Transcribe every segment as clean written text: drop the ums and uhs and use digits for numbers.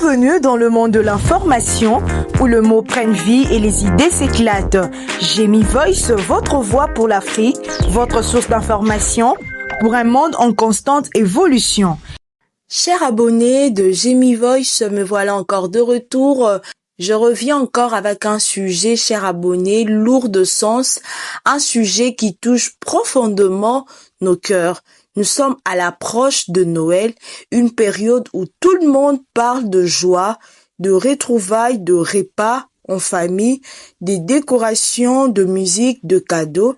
Bienvenue dans le monde de l'information où le mot prenne vie et les idées s'éclatent. Gemmy Voice, votre voix pour l'Afrique, votre source d'information pour un monde en constante évolution. Chers abonnés de Gemmy Voice, me voilà encore de retour. Je reviens encore avec un sujet, chers abonnés, lourd de sens, un sujet qui touche profondément nos cœurs. Nous sommes à l'approche de Noël, une période où tout le monde parle de joie, de retrouvailles, de repas en famille, des décorations, de musique, de cadeaux.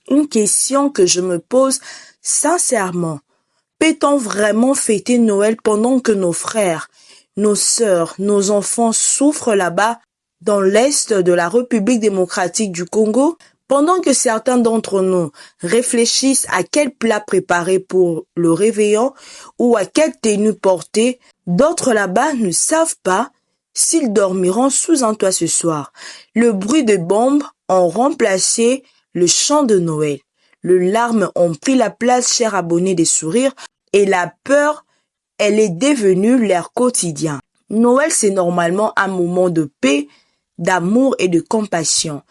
Une question que je me pose sincèrement. Peut-on vraiment fêter Noël pendant que nos frères, nos sœurs, nos enfants souffrent là-bas dans l'Est de la République démocratique du Congo? Pendant que certains d'entre nous réfléchissent à quel plat préparer pour le réveillon ou à quelle tenue porter, d'autres là-bas ne savent pas s'ils dormiront sous un toit ce soir. Le bruit de bombes ont remplacé le chant de Noël. Les larmes ont pris la place, chers abonnés, des sourires, et la peur, elle est devenue leur quotidien. Noël, c'est normalement un moment de paix, d'amour et de compassion.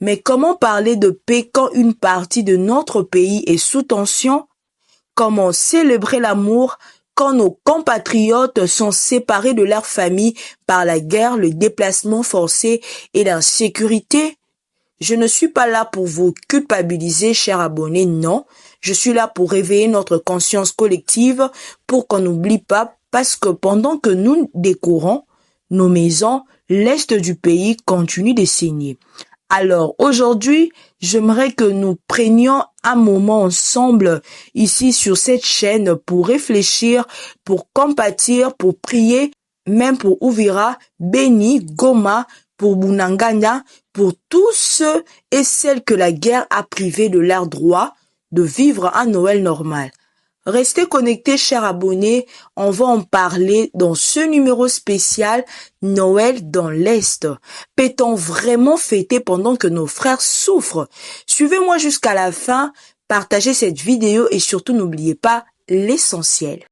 Mais comment parler de paix quand une partie de notre pays est sous tension? Comment célébrer l'amour quand nos compatriotes sont séparés de leur famille par la guerre, le déplacement forcé et l'insécurité? Je ne suis pas là pour vous culpabiliser, chers abonnés, non. Je suis là pour réveiller notre conscience collective, pour qu'on n'oublie pas, parce que pendant que nous décorons nos maisons, l'Est du pays continue de saigner. Alors aujourd'hui, j'aimerais que nous prenions un moment ensemble ici sur cette chaîne pour réfléchir, pour compatir, pour prier, même pour Uvira, Beni, Goma, pour Bunangana, pour tous ceux et celles que la guerre a privés de leur droit de vivre un Noël normal. Restez connectés, chers abonnés, on va en parler dans ce numéro spécial Noël dans l'Est. Peut-on vraiment fêter pendant que nos frères souffrent? Suivez-moi jusqu'à la fin, partagez cette vidéo et surtout n'oubliez pas l'essentiel.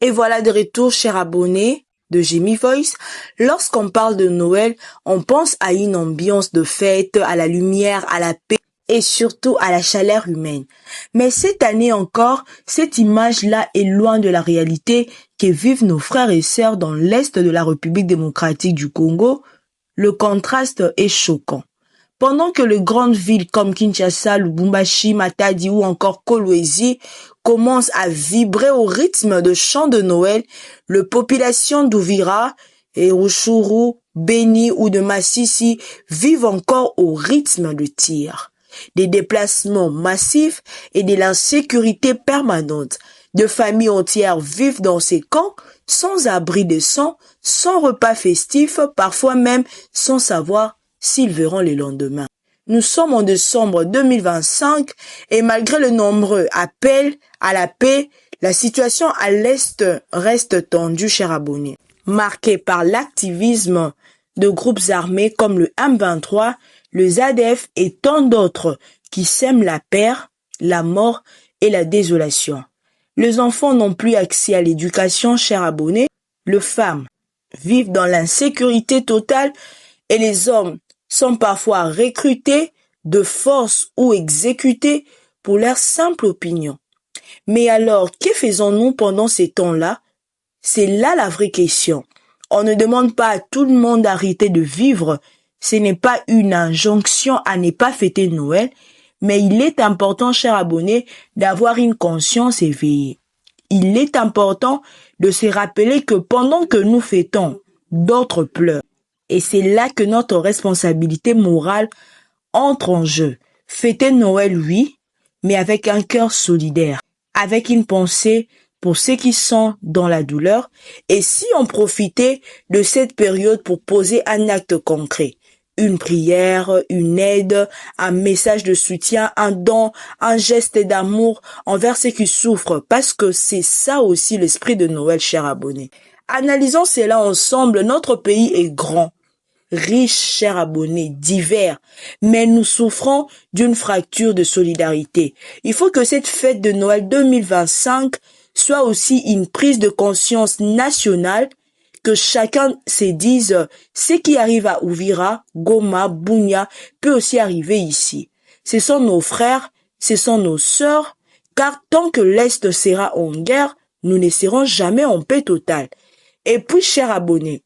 Et voilà de retour, chers abonnés de Gemmy Voice. Lorsqu'on parle de Noël, on pense à une ambiance de fête, à la lumière, à la paix et surtout à la chaleur humaine. Mais cette année encore, cette image-là est loin de la réalité que vivent nos frères et sœurs dans l'Est de la République démocratique du Congo. Le contraste est choquant. Pendant que les grandes villes comme Kinshasa, Lubumbashi, Matadi ou encore Kolwezi commencent à vibrer au rythme de chants de Noël, les populations d'Uvira, Rutshuru, Beni ou de Masisi vivent encore au rythme de tir. Des déplacements massifs et de l'insécurité permanente. De familles entières vivent dans ces camps sans abri de sang, sans repas festifs, parfois même sans savoir s'ils verront le lendemain. Nous sommes en décembre 2025 et malgré le nombreux appels à la paix, la situation à l'Est reste tendue, chers abonnés. Marquée par l'activisme de groupes armés comme le M23, le ZADF et tant d'autres qui sèment la peur, la mort et la désolation. Les enfants n'ont plus accès à l'éducation, chers abonnés. Les femmes vivent dans l'insécurité totale et les hommes sont parfois recrutés de force ou exécutés pour leur simple opinion. Mais alors, que faisons-nous pendant ces temps-là? C'est là la vraie question. On ne demande pas à tout le monde d'arrêter de vivre. Ce n'est pas une injonction à ne pas fêter Noël, mais il est important, chers abonnés, d'avoir une conscience éveillée. Il est important de se rappeler que pendant que nous fêtons, d'autres pleurent. Et c'est là que notre responsabilité morale entre en jeu. Fêter Noël, oui, mais avec un cœur solidaire, avec une pensée pour ceux qui sont dans la douleur, et si on profitait de cette période pour poser un acte concret, une prière, une aide, un message de soutien, un don, un geste d'amour envers ceux qui souffrent, parce que c'est ça aussi l'esprit de Noël, chers abonnés. Analysons cela ensemble, notre pays est grand, riche, chers abonnés, divers, mais nous souffrons d'une fracture de solidarité. Il faut que cette fête de Noël 2025 soit aussi une prise de conscience nationale, que chacun se dise ce qui arrive à Uvira, Goma, Bunia peut aussi arriver ici. Ce sont nos frères, ce sont nos sœurs, car tant que l'Est sera en guerre, nous ne serons jamais en paix totale. Et puis, chers abonnés,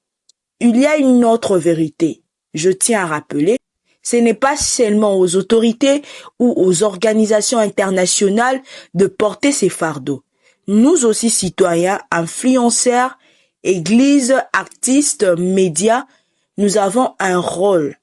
il y a une autre vérité. Je tiens à rappeler, ce n'est pas seulement aux autorités ou aux organisations internationales de porter ces fardeaux. Nous aussi, citoyens, influenceurs, églises, artistes, médias, nous avons un rôle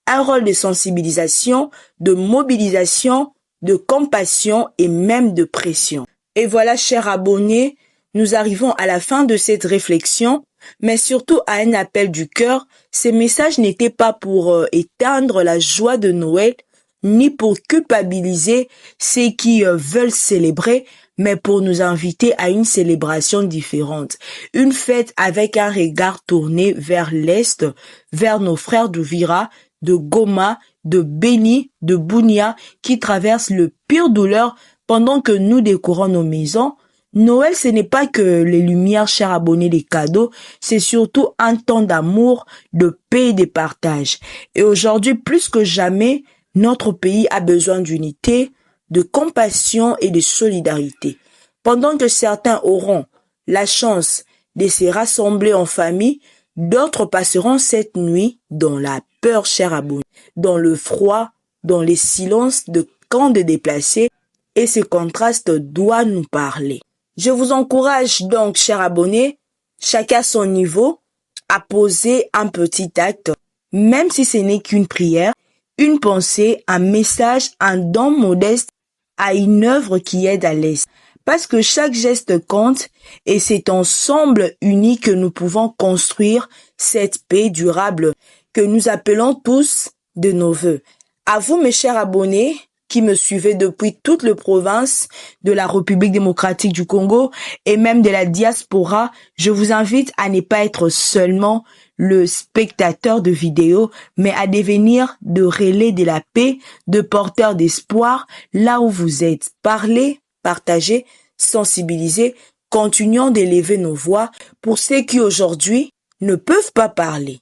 de sensibilisation, de mobilisation, de compassion et même de pression. Et voilà, chers abonnés, nous arrivons à la fin de cette réflexion, mais surtout à un appel du cœur. Ces messages n'étaient pas pour éteindre la joie de Noël, ni pour culpabiliser ceux qui veulent célébrer, mais pour nous inviter à une célébration différente. Une fête avec un regard tourné vers l'Est, vers nos frères d'Uvira, de Goma, de Beni, de Bunia, qui traversent le pire douleur pendant que nous décorons nos maisons. Noël, ce n'est pas que les lumières, chers abonnés, les cadeaux, c'est surtout un temps d'amour, de paix et de partage. Et aujourd'hui, plus que jamais, notre pays a besoin d'unité, de compassion et de solidarité. Pendant que certains auront la chance de se rassembler en famille, d'autres passeront cette nuit dans la peur, chers abonnés, dans le froid, dans les silences de camps de déplacés, et ce contraste doit nous parler. Je vous encourage donc, chers abonnés, chacun à son niveau, à poser un petit acte, même si ce n'est qu'une prière, une pensée, un message, un don modeste à une œuvre qui aide à l'Est. Parce que chaque geste compte et c'est ensemble unis que nous pouvons construire cette paix durable que nous appelons tous de nos vœux. À vous, mes chers abonnés, qui me suivez depuis toute la province de la République démocratique du Congo et même de la diaspora, je vous invite à ne pas être seulement le spectateur de vidéos, mais à devenir de relais de la paix, de porteurs d'espoir là où vous êtes. Parlez, partagez, sensibilisez, continuons d'élever nos voix pour ceux qui aujourd'hui ne peuvent pas parler.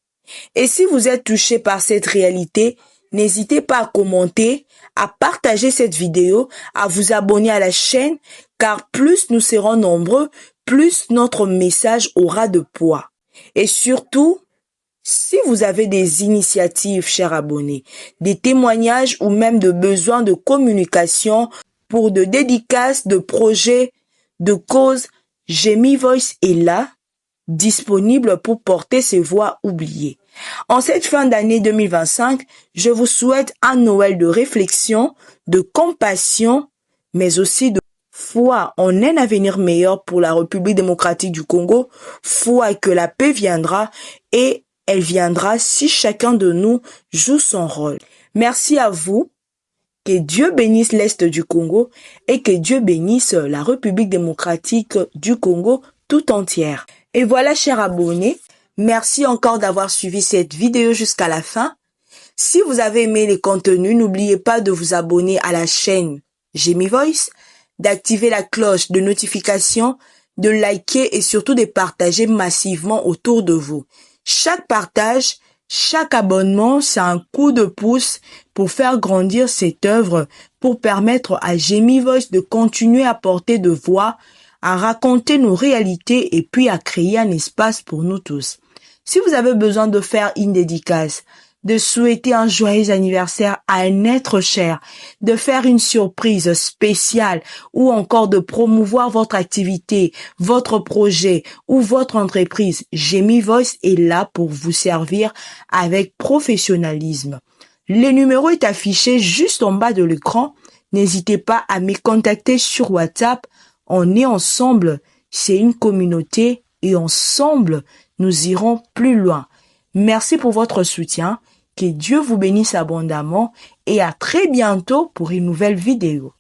Et si vous êtes touché par cette réalité, n'hésitez pas à commenter, à partager cette vidéo, à vous abonner à la chaîne, car plus nous serons nombreux, plus notre message aura de poids. Et surtout, si vous avez des initiatives, chers abonnés, des témoignages ou même de besoins de communication pour de dédicaces, de projets, de causes, Jemi Voice est là, disponible pour porter ces voix oubliées. En cette fin d'année 2025, je vous souhaite un Noël de réflexion, de compassion, mais aussi de foi en un avenir meilleur pour la République démocratique du Congo, foi que la paix viendra et elle viendra si chacun de nous joue son rôle. Merci à vous. Que Dieu bénisse l'Est du Congo et que Dieu bénisse la République démocratique du Congo tout entière. Et voilà, chers abonnés, merci encore d'avoir suivi cette vidéo jusqu'à la fin. Si vous avez aimé les contenus, n'oubliez pas de vous abonner à la chaîne Jemi Voice, d'activer la cloche de notification, de liker et surtout de partager massivement autour de vous. Chaque partage, chaque abonnement, c'est un coup de pouce pour faire grandir cette œuvre, pour permettre à Jemi Voice de continuer à porter de voix, à raconter nos réalités et puis à créer un espace pour nous tous. Si vous avez besoin de faire une dédicace, de souhaiter un joyeux anniversaire à un être cher, de faire une surprise spéciale ou encore de promouvoir votre activité, votre projet ou votre entreprise, Jemi Voice est là pour vous servir avec professionnalisme. Le numéro est affiché juste en bas de l'écran. N'hésitez pas à me contacter sur WhatsApp. On est ensemble, c'est une communauté et ensemble, nous irons plus loin. Merci pour votre soutien. Que Dieu vous bénisse abondamment et à très bientôt pour une nouvelle vidéo.